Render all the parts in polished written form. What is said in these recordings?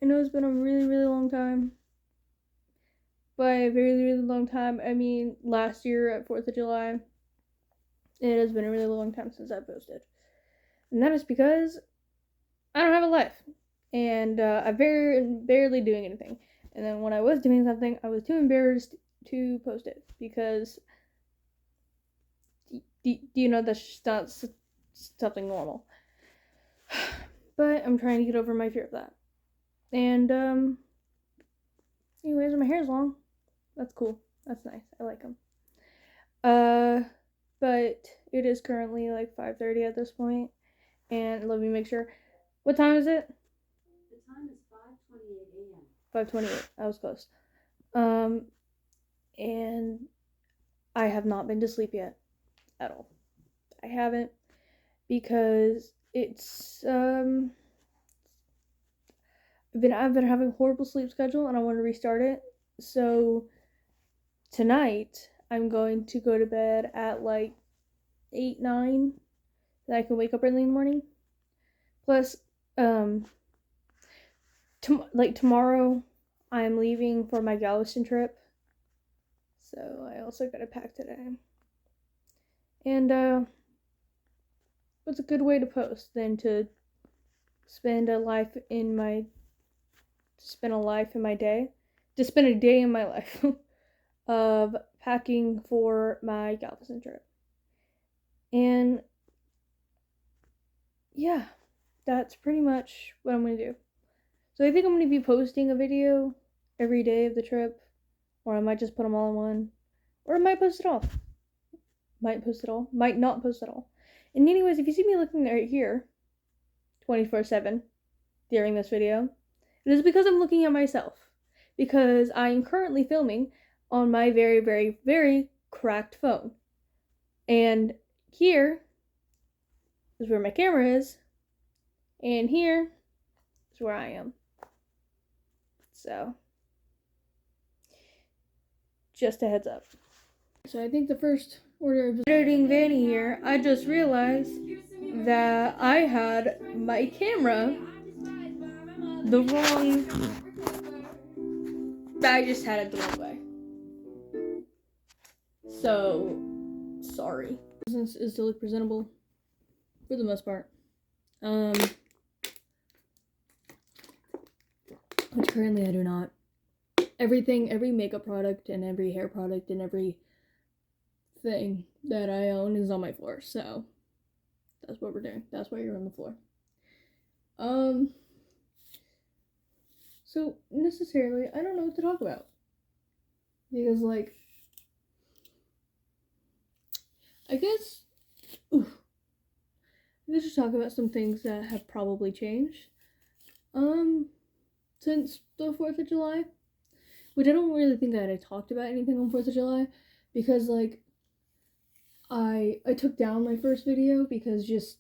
I know it's been a really, really long time. By a very, really long time, I mean last year at 4th of July. It has been a really long time since I posted. And that is because I don't have a life. And I'm barely doing anything. And then when I was doing something, I was too embarrassed to post it. Because, you know, that's not something normal. But I'm trying to get over my fear of that. And, anyways, my hair's long. That's cool. That's nice. I like them. But it is currently like 5:30 at this point, and let me make sure. What time is it? The time is 5:28 a.m. 5:28. I was close. And I have not been to sleep yet, at all. I haven't, because it's I've been having a horrible sleep schedule, and I want to restart it. So tonight I'm going to go to bed at like 8, 9, that I can wake up early in the morning. Plus, tomorrow I'm leaving for my Galveston trip, so I also gotta pack today. And what's a good way to post than to spend a life in my day, to spend a day in my life of packing for my Galveston trip. And yeah, that's pretty much what I'm gonna do. So I think I'm gonna be posting a video every day of the trip, or I might just put them all in one, or I might post it all. Might post it all, might not post it all. And anyways, if you see me looking right here 24/7 during this video, it is because I'm looking at myself, because I am currently filming on my very, very, very cracked phone. And here is where my camera is, and here is where I am. So, just a heads up. So I think the first order of editing Vanny here, I just realized that I had my camera the wrong. I just had it the wrong way. So, sorry. Business is to look presentable for the most part. Which currently I do not. Every makeup product and every hair product and every thing that I own is on my floor. So, that's what we're doing. That's why you're on the floor. So necessarily, I don't know what to talk about. Because, like, I guess just talk about some things that have probably changed. Since the 4th of July. Which I don't really think that I talked about anything on 4th of July. Because, like, I took down my first video because just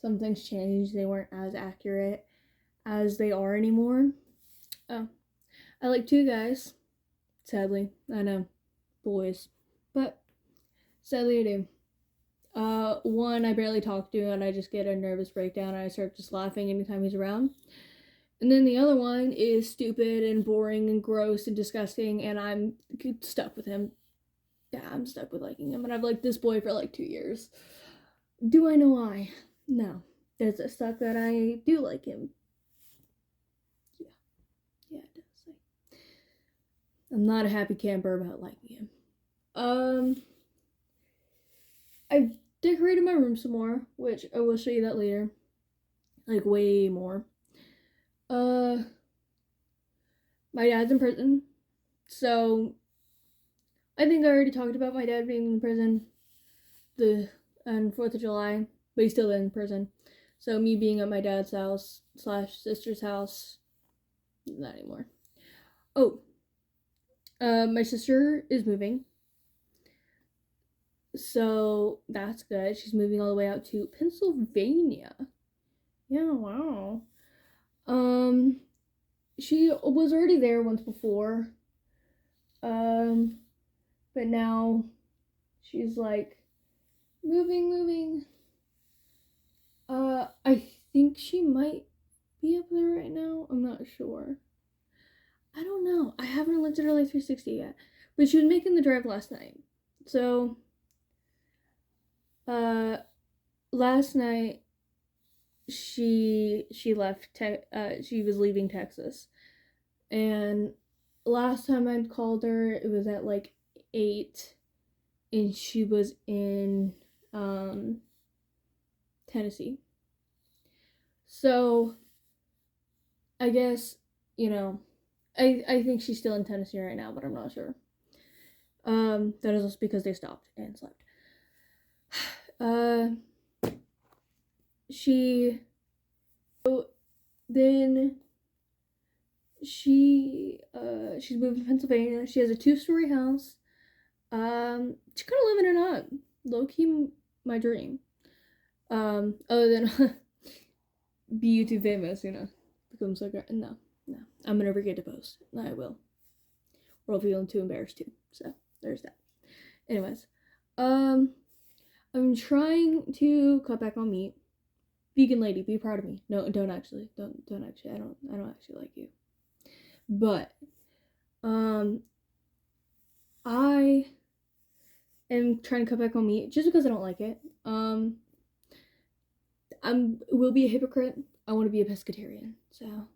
some things changed. They weren't as accurate as they are anymore. Oh. I like 2 guys. Sadly. I know. Boys. But sadly I do. One I barely talk to, and I just get a nervous breakdown, and I start just laughing anytime he's around. And then the other one is stupid and boring and gross and disgusting, and I'm stuck with him. Yeah, I'm stuck with liking him, and I've liked this boy for like 2 years. Do I know why? No. Does it suck that I do like him? Yeah, it does. I'm not a happy camper about liking him. I decorated my room some more, which I will show you that later. Like, way more. My dad's in prison, so I think I already talked about my dad being in prison on 4th of July, but he's still in prison. So me being at my dad's house / sister's house, not anymore. Oh, my sister is moving, so that's good. She's moving all the way out to Pennsylvania. Yeah, wow. She was already there once before. But now she's like moving. I think she might be up there right now? I'm not sure. I don't know. I haven't looked at her Life 360 yet. But she was making the drive last night. So, last night she left. She was leaving Texas, and last time I called her, it was at like 8, and she was in Tennessee. So, I guess, I think she's still in Tennessee right now, but I'm not sure. That is also because they stopped and slept. She's moved to Pennsylvania. She has a 2-story house. She's kind of living it up. Low key, my dream. Other than be YouTube famous, become so great. No, I'm gonna forget to post. I will. Or I'll feel too embarrassed to. So there's that. Anyways, I'm trying to cut back on meat. Vegan lady, be proud of me. No, don't actually. Don't actually. I don't actually like you. But I am trying to cut back on meat just because I don't like it. Will be a hypocrite. I want to be a pescatarian. So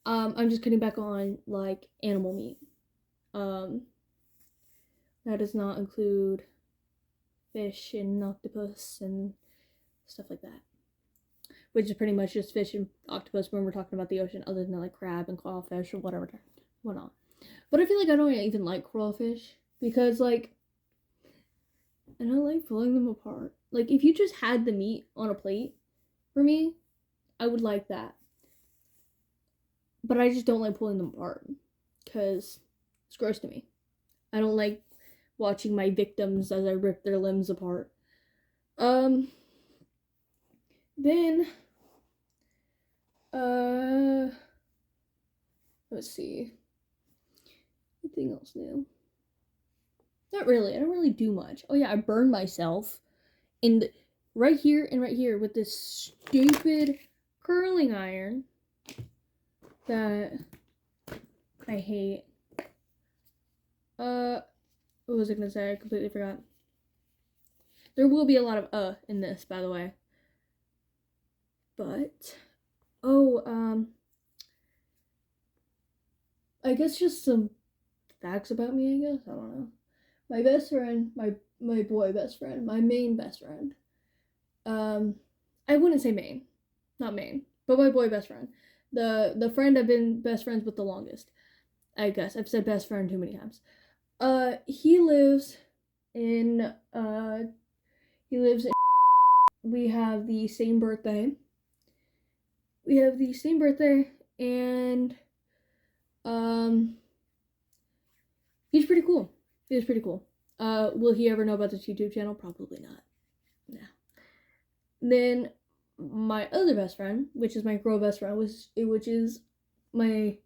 I'm just cutting back on like animal meat. That does not include fish and octopus and stuff like that. Which is pretty much just fish and octopus when we're talking about the ocean, other than like crab and clawfish or whatnot. But I feel like I don't even like crawfish because like I don't like pulling them apart. Like if you just had the meat on a plate for me, I would like that. But I just don't like pulling them apart because it's gross to me. I don't like watching my victims as I rip their limbs apart. Then let's see. Anything else new? Not really. I don't really do much. Oh yeah, I burned myself right here and right here with this stupid curling iron that I hate. What was I gonna say? I completely forgot. There will be a lot of in this, by the way. But I guess just some facts about me, I guess. I don't know. My best friend, my boy best friend, my main best friend. I wouldn't say main. Not main, but my boy best friend. The friend I've been best friends with the longest. I guess I've said best friend too many times. He lives in we have the same birthday. And he's pretty cool. Will he ever know about this YouTube channel? Probably not. No. Then my other best friend, which is my girl best friend, which is my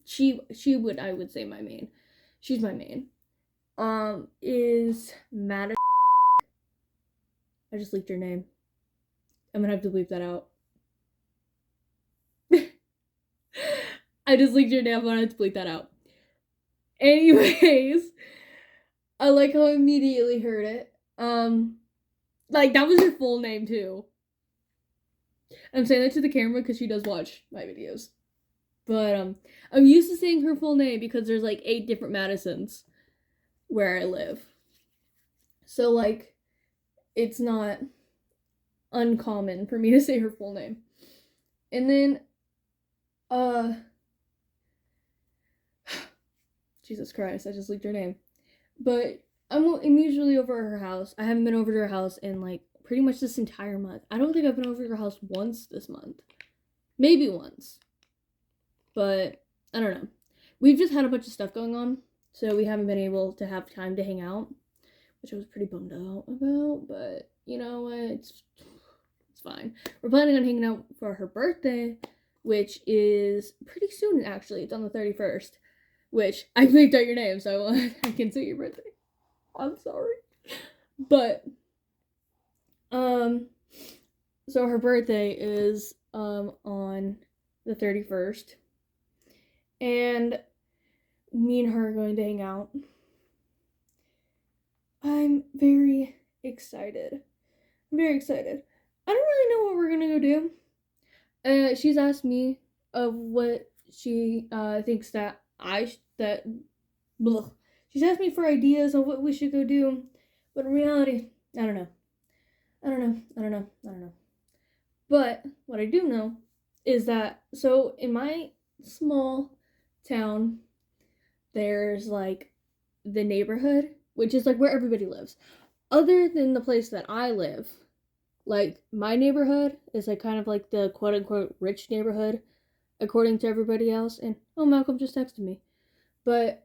she would, I would say, my main. She's my main. Is Madison. I just leaked her name. I'm gonna have to bleep that out. I just leaked her name. I'm gonna have to bleep that out. Anyways, I like how I immediately heard it. Like that was her full name too. I'm saying that to the camera because she does watch my videos. But I'm used to saying her full name because there's like 8 different Madisons where I live. So like it's not uncommon for me to say her full name. And then Jesus Christ, I just leaked her name. But I'm usually over at her house. I haven't been over to her house in like pretty much this entire month. I don't think I've been over to her house once this month. Maybe once. But I don't know. We've just had a bunch of stuff going on, so we haven't been able to have time to hang out, which I was pretty bummed out about, but you know what? It's fine. We're planning on hanging out for her birthday, which is pretty soon actually. It's on the 31st, which I bleeped out your name, so I can say your birthday. I'm sorry. But so her birthday is on the 31st. And me and her are going to hang out. I'm very excited. I'm very excited. I don't really know what we're gonna go do. She's asked me of what she thinks that blah. She's asked me for ideas on what we should go do, but in reality, I don't know. I don't know. But what I do know is that, so in my small town, there's like the neighborhood, which is like where everybody lives. Other than the place that I live, like my neighborhood is like kind of like the quote unquote rich neighborhood, according to everybody else. And oh, Malcolm just texted me. But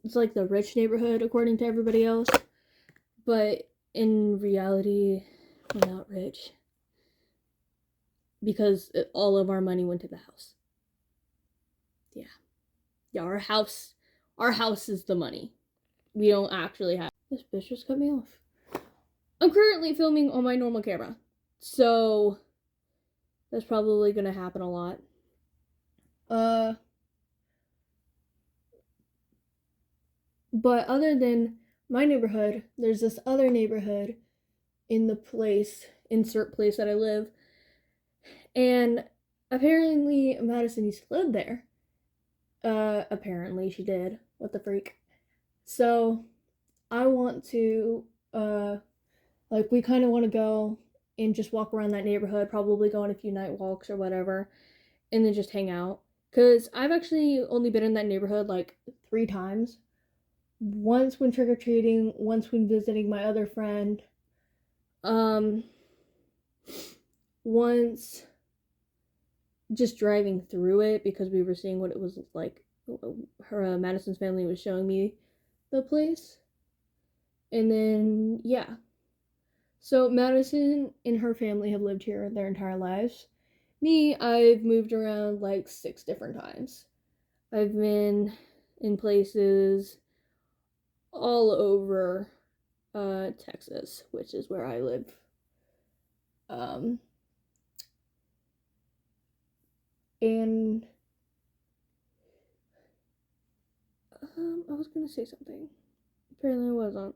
it's like the rich neighborhood according to everybody else. But in reality, we're not rich. Because all of our money went to the house. Yeah, our house is the money. We don't actually have. This bitch just cut me off. I'm currently filming on my normal camera, so that's probably gonna happen a lot. But other than my neighborhood, there's this other neighborhood in the place, insert place that I live, and apparently Madison used to live there. Apparently she did. What the freak? So, I want to, like, we kind of want to go and just walk around that neighborhood, probably go on a few night walks or whatever, and then just hang out. Because I've actually only been in that neighborhood, like, 3 times. Once when trick-or-treating, once when visiting my other friend, once just driving through it because we were seeing what it was like. Madison's family was showing me the place. And then, yeah. So Madison and her family have lived here their entire lives. Me, I've moved around like 6 different times. I've been in places all over Texas, which is where I live. And I was gonna say something. Apparently I wasn't.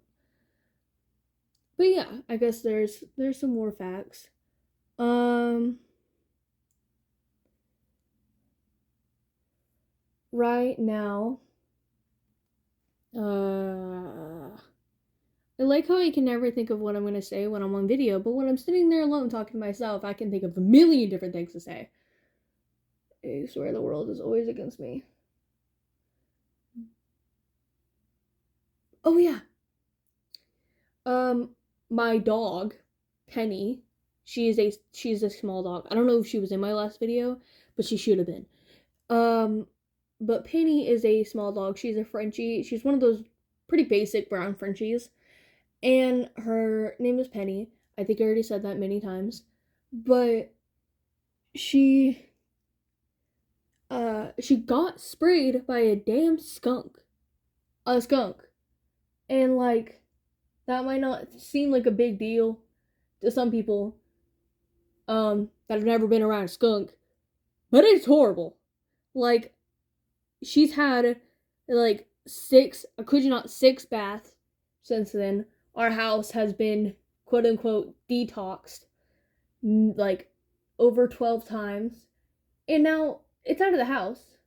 But yeah, I guess there's some more facts. Right now, I like how I can never think of what I'm gonna say when I'm on video, but when I'm sitting there alone talking to myself, I can think of a million different things to say. I swear the world is always against me. Oh yeah. My dog, Penny, she's a small dog. I don't know if she was in my last video, but she should have been. But Penny is a small dog. She's a Frenchie. She's one of those pretty basic brown Frenchies. And her name is Penny. I think I already said that many times. But she got sprayed by a damn skunk. A skunk. And like, that might not seem like a big deal to some people that have never been around a skunk, but it's horrible. Like, she's had like 6, I kid you not, 6 baths since then. Our house has been quote unquote detoxed like over 12 times, and now it's out of the house,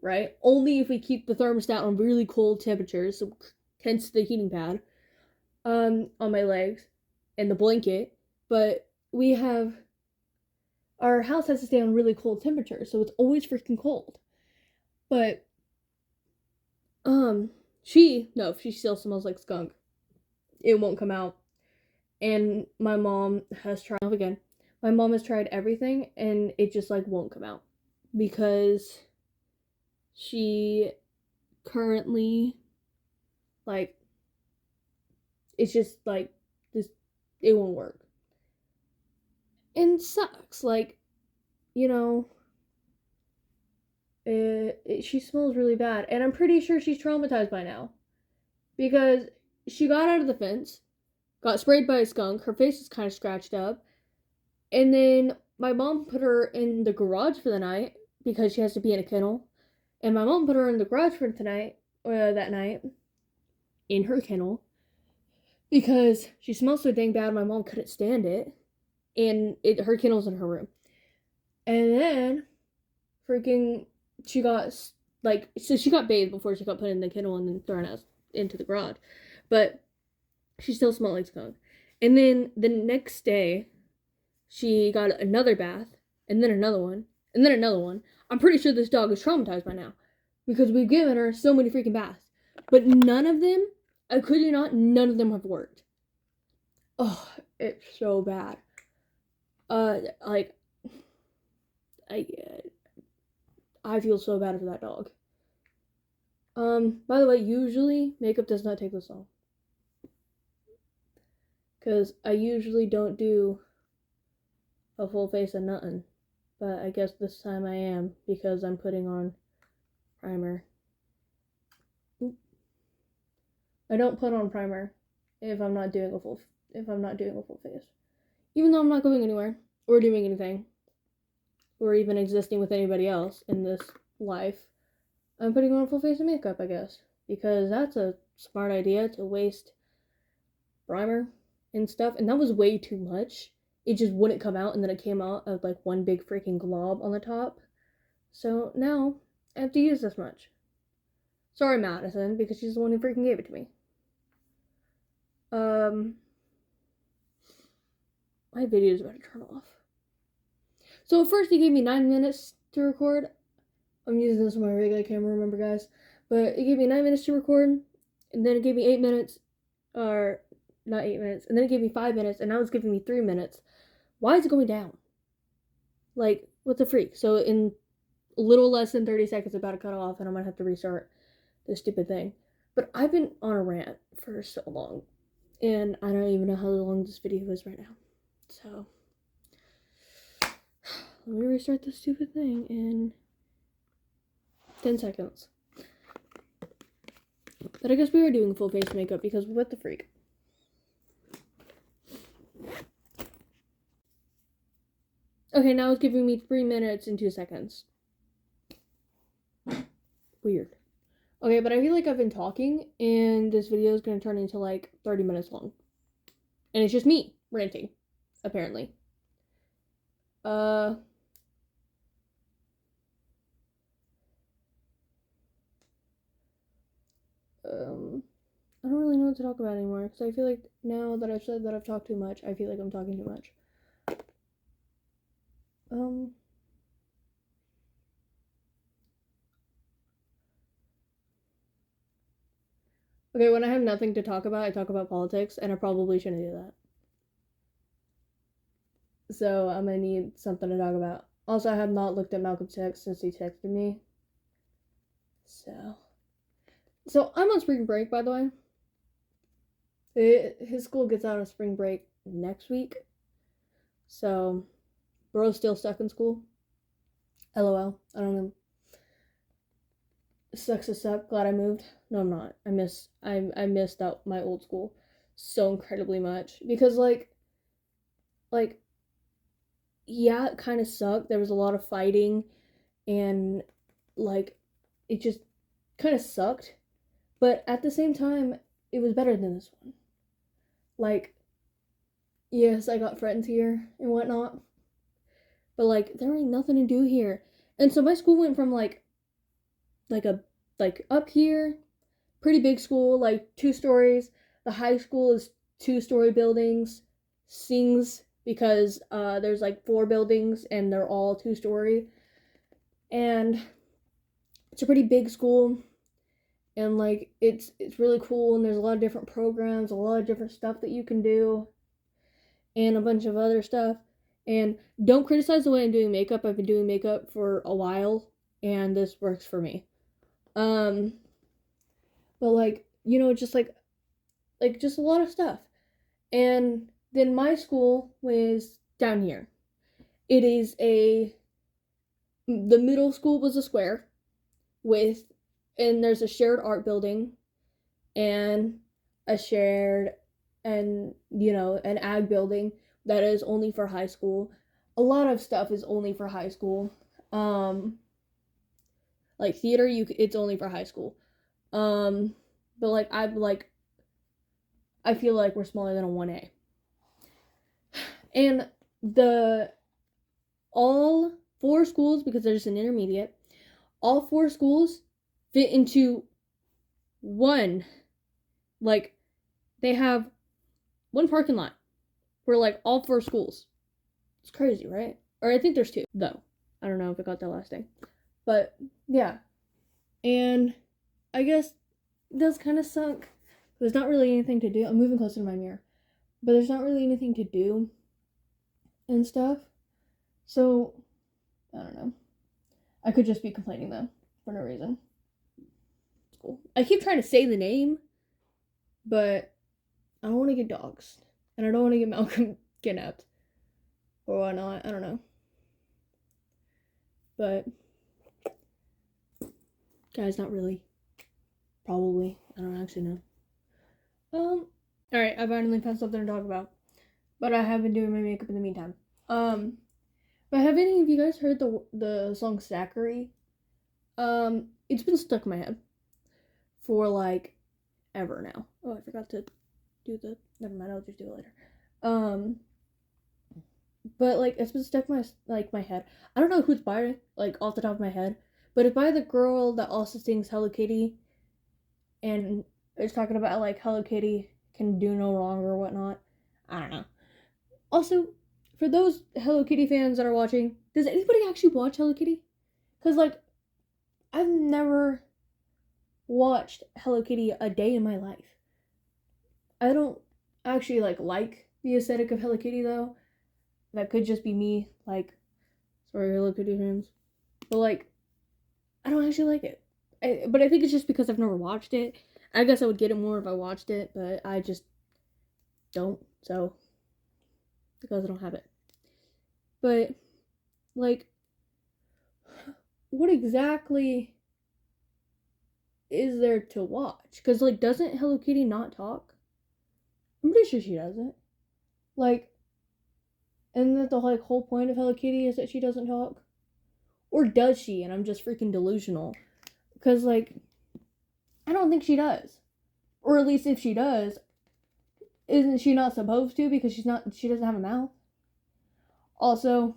right? Only if we keep the thermostat on really cold temperatures, so hence the heating pad on my legs and the blanket. But our house has to stay on really cold temperatures, so it's always freaking cold. But she still smells like skunk. It won't come out. And my mom has tried again. My mom has tried everything and it just like won't come out because she currently like, it's just like this, it won't work. And it sucks, like, you know, she smells really bad, and I'm pretty sure she's traumatized by now because she got out of the fence, got sprayed by a skunk, her face is kind of scratched up, and then my mom put her in the garage for the night because she has to be in a kennel. And my mom put her in the garage for that night, in her kennel, because she smelled so dang bad my mom couldn't stand it. And her kennel's in her room. And then, freaking, she got, so she got bathed before she got put in the kennel and then thrown out into the garage. But she still smelled like skunk. And then the next day, she got another bath, and then another one, and then another one. I'm pretty sure this dog is traumatized by now, because we've given her so many freaking baths. But none of them, I kid you not, none of them have worked. Oh, it's so bad. I feel so bad for that dog. By the way, usually makeup does not take this long, because I usually don't do a full face of nothing, but I guess this time I am, because I'm putting on primer. I don't put on primer if I'm not doing a full face, even though I'm not going anywhere or doing anything or even existing with anybody else in this life. I'm putting on a full face of makeup, I guess, because that's a smart idea, to waste primer and stuff. And that was way too much. It just wouldn't come out, and then it came out of like one big freaking glob on the top. So now I have to use this much. Sorry, Madison, because she's the one who freaking gave it to me. My video's about to turn off. So at first he gave me 9 minutes to record. I'm using this on my regular camera, remember, guys? But it gave me 9 minutes to record, and then it gave me 8 minutes, or not 8 minutes, and then it gave me 5 minutes, and now it's giving me 3 minutes. Why is it going down? Like, what the freak? So in a little less than 30 seconds, it's about to cut off, and I might have to restart this stupid thing. But I've been on a rant for so long, and I don't even know how long this video is right now. So let me restart this stupid thing in 10 seconds. But I guess we are doing full face makeup, because what the freak? Okay, now it's giving me 3 minutes and 2 seconds. Weird. Okay, but I feel like I've been talking, and this video is going to turn into like 30 minutes long. And it's just me ranting, apparently. I don't really know what to talk about anymore, because I feel like now that I've said that I've talked too much, I feel like I'm talking too much. Okay, when I have nothing to talk about, I talk about politics, and I probably shouldn't do that. So I'm gonna need something to talk about. Also, I have not looked at Malcolm's text since he texted me. So I'm on spring break, by the way. His school gets out of spring break next week. So, bro's still stuck in school. LOL. I don't know. Sucks to suck. Glad I moved. No, I'm not. I missed out my old school so incredibly much, because like yeah, it kind of sucked. There was a lot of fighting, and like it just kind of sucked. But at the same time, it was better than this one. Like, yes, I got friends here and whatnot, but like there ain't nothing to do here. And so my school went from like up here, pretty big school, like 2 stories. The high school is 2-story buildings. Sings because there's like 4 buildings and they're all 2-story. And it's a pretty big school. And like it's really cool, and there's a lot of different programs, a lot of different stuff that you can do, and a bunch of other stuff. And don't criticize the way I'm doing makeup. I've been doing makeup for a while, and this works for me. But like, you know, just like just a lot of stuff. And then my school was down here. It is the middle school was a square and there's a shared art building and a shared, and, you know, an ag building that is only for high school. a lot of stuff is only for high school. Like theater, it's only for high school. But like I feel like we're smaller than a 1A. And all 4 schools, because there's an intermediate, all 4 schools fit into one. Like, they have one parking lot for like all 4 schools. It's crazy, right? Or I think there's 2, though. I don't know if I got that last thing. But yeah. And I guess it does kind of suck. There's not really anything to do. I'm moving closer to my mirror. But there's not really anything to do and stuff. So, I don't know. I could just be complaining, though, for no reason. It's cool. I keep trying to say the name, but I don't want to get doxxed. And I don't want to get Malcolm kidnapped. Or whatnot. I don't know. But, guys, not really. Probably. I don't actually know. Alright, I finally found something to talk about. But I have been doing my makeup in the meantime. But have any of you guys heard the song Zachary? It's been stuck in my head for like ever now. Oh, I forgot to do never mind, I'll just do it later. But like it's been stuck in my head. I don't know who it's by, like off the top of my head, but it's by the girl that also sings Hello Kitty, and it's talking about like Hello Kitty can do no wrong or whatnot. I don't know. Also, for those Hello Kitty fans that are watching, does anybody actually watch Hello Kitty? Because, like, I've never watched Hello Kitty a day in my life. I don't actually, like the aesthetic of Hello Kitty, though. That could just be me, like, sorry, Hello Kitty fans. But, like, I don't actually like it. But I think it's just because I've never watched it. I guess I would get it more if I watched it, but I just don't, so... because I don't have it. But, like, what exactly is there to watch? Because, like, doesn't Hello Kitty not talk? I'm pretty sure she doesn't. Like, isn't that the, like, whole point of Hello Kitty is that she doesn't talk? Or does she, and I'm just freaking delusional? Because, like, I don't think she does. Or at least if she does, isn't she not supposed to because she doesn't have a mouth? Also,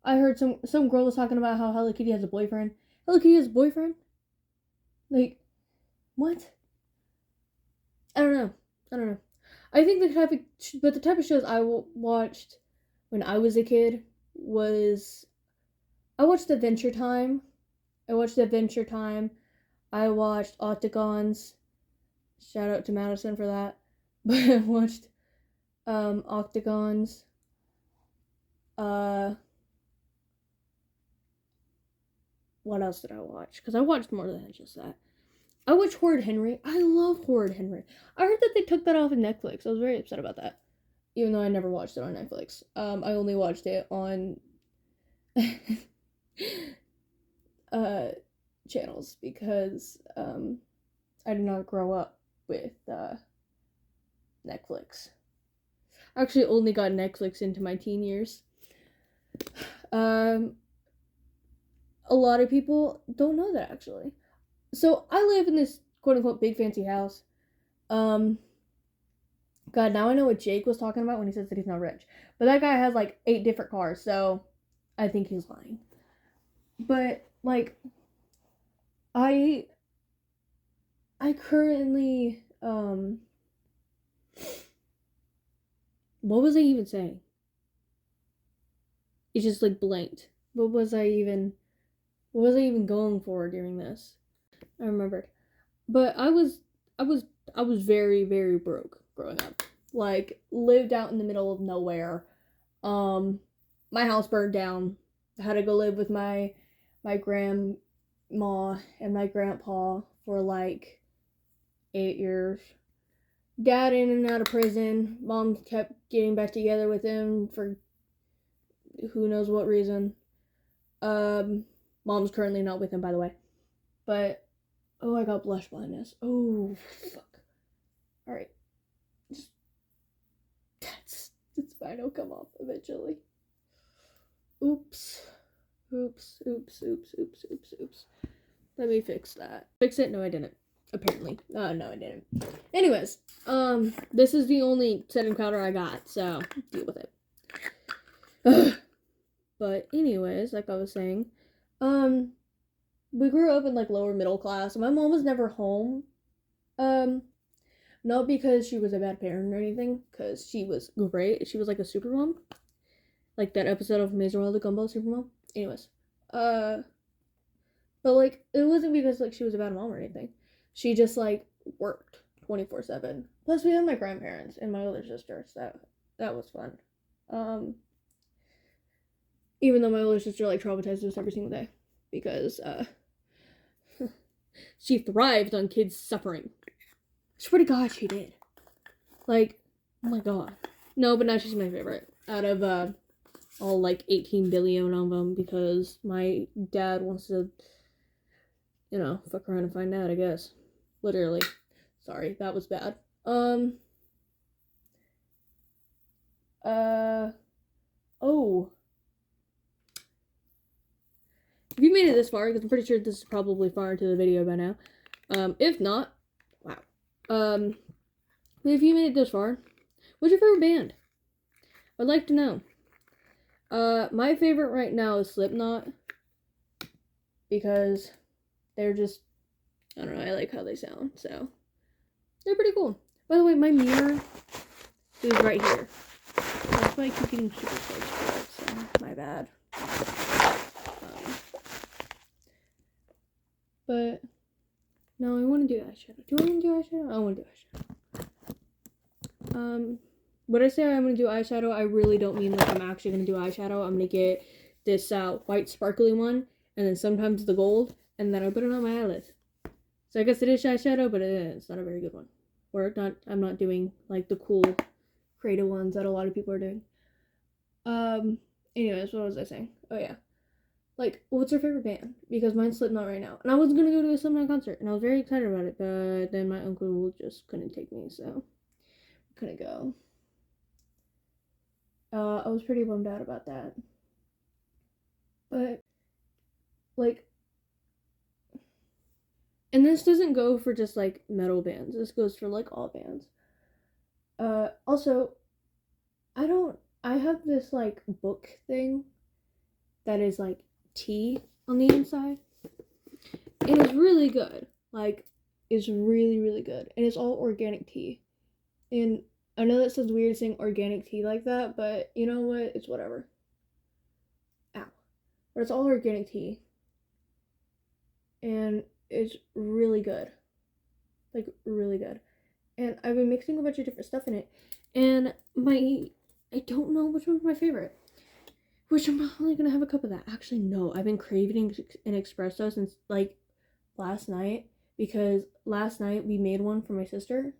I heard some girl was talking about how Hello Kitty has a boyfriend. Hello Kitty has a boyfriend? Like, what? I don't know. I think the type of shows I watched when I was a kid was, I watched Adventure Time. I watched Octagons. Shout out to Madison for that. But I watched Octagons. What else did I watch? Because I watched more than just that. I watched Horrid Henry. I love Horrid Henry. I heard that they took that off of Netflix. I was very upset about that. Even though I never watched it on Netflix. I only watched it on channels because I did not grow up with Netflix. I actually only got Netflix into my teen years. A lot of people don't know that, actually. So, I live in this quote-unquote big fancy house. God, now I know what Jake was talking about when he says that he's not rich. But that guy has, like, 8 different cars, so I think he's lying. But, like, I currently, what was I even saying? It's just, like, blanked. What was I even going for during this? I remembered. But I was very, very broke growing up. Like, lived out in the middle of nowhere. My house burned down. I had to go live with my grandma and my grandpa for like 8 years. Dad in and out of prison. Mom kept getting back together with him for who knows what reason. Mom's currently not with him, by the way. But, oh, I got blush blindness. Oh, fuck. Alright. It's fine, it'll come off eventually. Oops. Oops. Let me fix that. Fix it? No, I didn't. Apparently. No, I didn't. Anyways, this is the only set encounter I got, so deal with it. But anyways, like I was saying, we grew up in like lower middle class. My mom was never home. Not because she was a bad parent or anything, because she was great. She was like a super mom. Like that episode of Amazing World of Gumball Super Mom. Anyways. But like it wasn't because like she was a bad mom or anything. She just like worked 24/7. Plus we had my grandparents and my older sister, so that was fun. Even though my older sister like traumatized us every single day because she thrived on kids suffering. I swear to God, she did. Like, oh my God. No, but now she's my favorite out of all like 18 billion of them because my dad wants to, you know, fuck around and find out, I guess. Literally. Sorry, that was bad. Oh. If you made it this far, because I'm pretty sure this is probably far into the video by now. If not, wow. If you made it this far, what's your favorite band? I'd like to know. My favorite right now is Slipknot. Because they're just, I don't know, I like how they sound, so. They're pretty cool. By the way, my mirror is right here. That's why I keep getting super close to it, so my bad. But, no, I want to do eyeshadow. Do I want to do eyeshadow? I want to do eyeshadow. When I say I'm going to do eyeshadow, I really don't mean like I'm actually going to do eyeshadow. I'm going to get this white sparkly one, and then sometimes the gold, and then I put it on my eyelids. So I guess it is eyeshadow, but it's not a very good one. Or not. I'm not doing like the cool, creative ones that a lot of people are doing. Anyways, what was I saying? Oh yeah. Like, what's your favorite band? Because mine's Slipknot right now. And I was going to go to a Slipknot concert, and I was very excited about it, but then my uncle just couldn't take me, so I couldn't go. I was pretty bummed out about that. But, like, and this doesn't go for just, like, metal bands. This goes for, like, all bands. Also, I have this, like, book thing that is, like, tea on the inside. And it's really good. Like, it's really, really good. And it's all organic tea. And I know that sounds weird saying organic tea like that, but you know what? It's whatever. Ow. But it's all organic tea. And it's really good. Like, really good. And I've been mixing a bunch of different stuff in it. And I don't know which one's my favorite. Which I'm probably gonna have a cup of that. Actually, no. I've been craving an espresso since, like, last night. Because last night we made one for my sister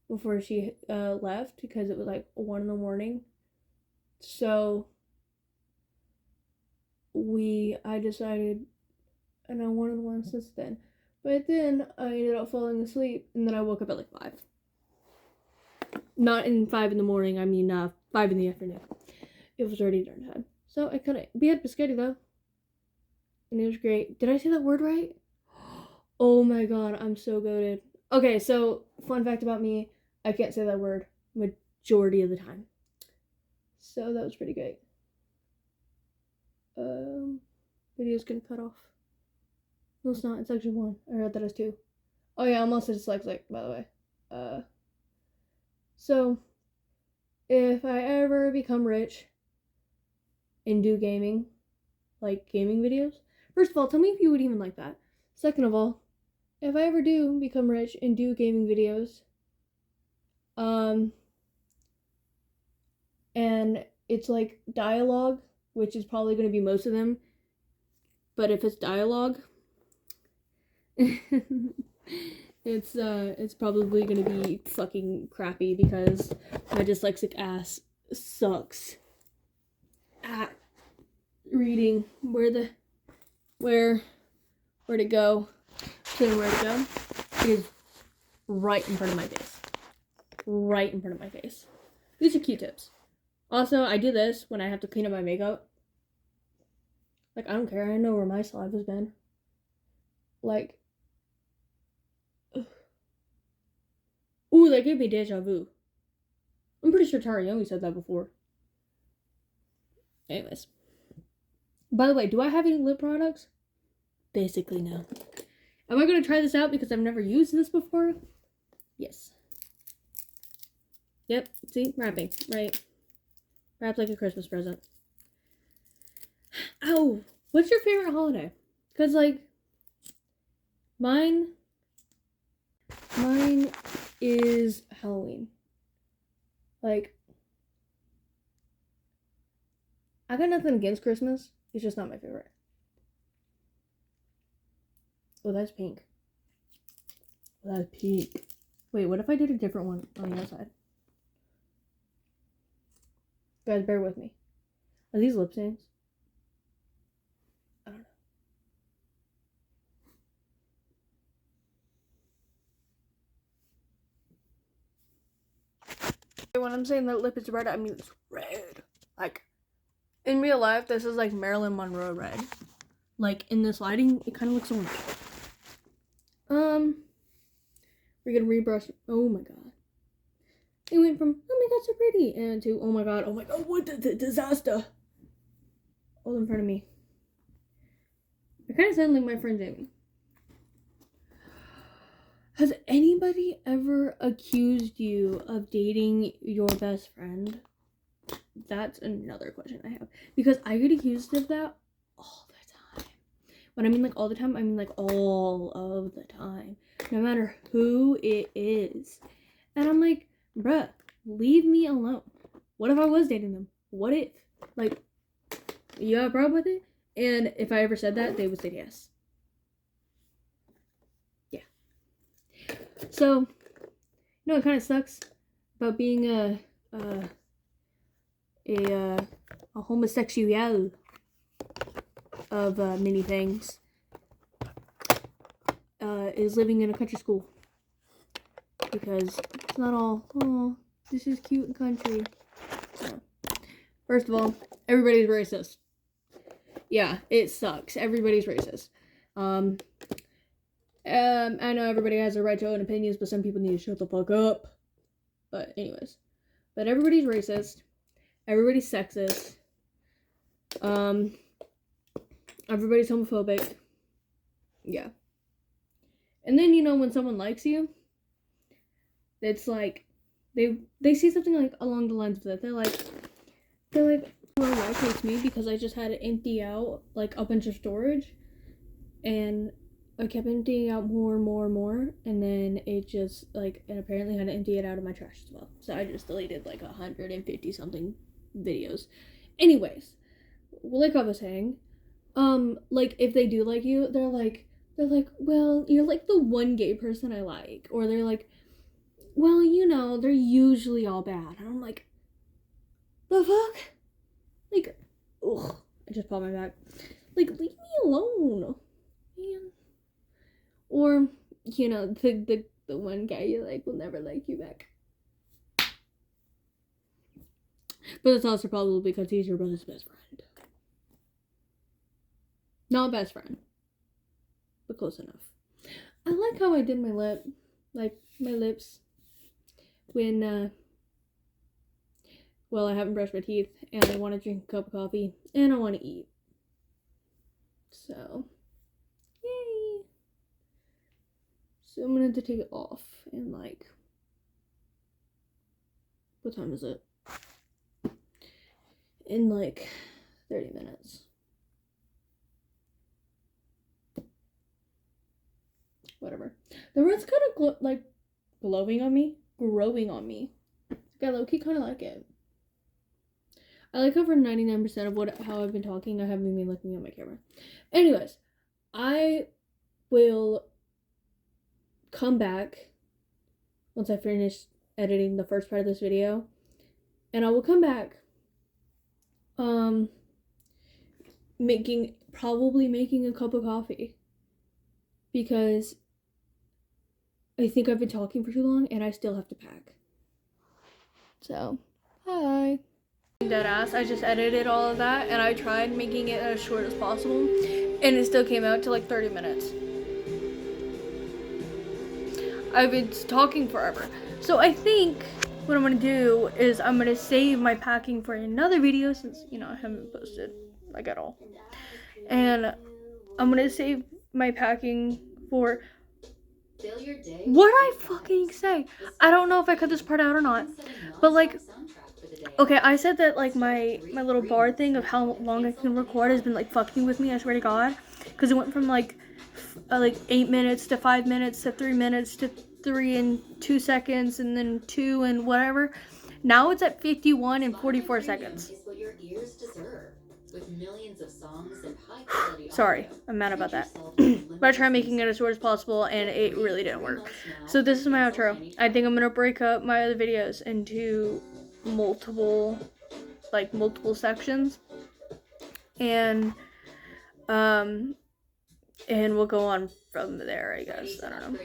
before she left. Because it was, like, 1 in the morning. So, I decided, and I wanted one since then. But then I ended up falling asleep. And then I woke up at, like, 5. Not in 5 in the morning. I mean, 5 in the afternoon. It was already darn time. So I couldn't. We had biscotti though. And it was great. Did I say that word right? Oh my God, I'm so goated. Okay, so fun fact about me, I can't say that word majority of the time. So that was pretty great. Video's getting cut off. No, it's not. It's actually 1. I read that as 2. Oh yeah, I'm also dyslexic, by the way. So if I ever become rich and do gaming, like gaming videos. First of all, tell me if you would even like that. Second of all, if I ever do become rich and do gaming videos, and it's like dialogue, which is probably going to be most of them, but if it's dialogue, it's probably going to be fucking crappy because my dyslexic ass sucks at reading where'd it go? Telling where to go. It is right in front of my face. Right in front of my face. These are Q-tips. Also, I do this when I have to clean up my makeup. Like, I don't care. I know where my saliva's been. Like, ooh, that gave me deja vu. I'm pretty sure Tara Yomi said that before. Anyways. By the way, do I have any lip products? Basically, no. Am I going to try this out because I've never used this before? Yes. Yep, see? Wrapping, right? Wrapped like a Christmas present. Ow! What's your favorite holiday? Because, like, mine is Halloween. Like, I got nothing against Christmas. It's just not my favorite. Oh, that's pink. Oh, that's pink. Wait, what if I did a different one on the outside? Guys, bear with me. Are these lip stains? I don't know. When I'm saying that lip is red, I mean it's red. Like, in real life, this is like Marilyn Monroe red. Like, in this lighting, it kind of looks orange. We're gonna rebrush. Oh my god. It went from, oh my god, so pretty, and to, oh my god, what the disaster. All in front of me. I kind of sound like my friend Jamie. Has anybody ever accused you of dating your best friend? That's another question I have. Because I get accused of that all the time. When I mean like all the time, I mean like all of the time. No matter who it is. And I'm like, bruh, leave me alone. What if I was dating them? What if? Like, you have a problem with it? And if I ever said that, they would say yes. Yeah. So, you know, it kind of sucks about being a homosexual of many things. Is living in a country school. Because it's not all, oh, this is cute and country. No. First of all, everybody's racist. Yeah, it sucks. Everybody's racist. I know everybody has a right to own opinions, but some people need to shut the fuck up. But anyways. But everybody's racist. Everybody's sexist. Everybody's homophobic. Yeah. And then, you know, when someone likes you, it's like, they see something like along the lines of that. They're like, my wife hates me because I just had to empty out like a bunch of storage, and I kept emptying out more, and then it just like, and apparently had to empty it out of my trash as well. So I just deleted like 150 something videos. Anyways, like I was saying, like if they do like you, they're like, well, you're like the one gay person I like, or they're like, well, you know, they're usually all bad. And I'm like, the fuck? Like, ugh, I just popped my back. Like, leave me alone, man. Or, you know, the one guy you like will never like you back. But it's also probably because he's your brother's best friend. Not best friend, but close enough. I like how I did my lips when, well, I haven't brushed my teeth, and I want to drink a cup of coffee, and I want to eat. So, yay! So I'm gonna have to take it off, and like, what time is it? In like 30 minutes. Whatever. The red's kind of growing on me. I low-key kind of like it. I like how for 99% of how I've been talking, I haven't been looking at my camera. Anyways, I will come back once I finish editing the first part of this video, and I will come back probably making a cup of coffee, because I think I've been talking for too long and I still have to pack. So, bye. dead ass. I just edited all of that and I tried making it as short as possible and it still came out to like 30 minutes. I've been talking forever. So I think what I'm gonna do is I'm gonna save my packing for another video since, you know, I haven't posted like at all. And I'm gonna save my packing for what I fucking say. I don't know if I cut this part out or not. But like, okay, I said that like my little bar thing of how long I can record has been like fucking with me, I swear to God. Because it went from like 8 minutes to 5 minutes to 3 minutes to 3 and 2 seconds and then 2 and whatever. Now it's at 51 and 44 seconds. Sorry, I'm mad about that. But I tried making it as short as possible and it really didn't work. So this is my outro. I think I'm gonna break up my other videos into multiple sections. And we'll go on from there, I guess. I don't know.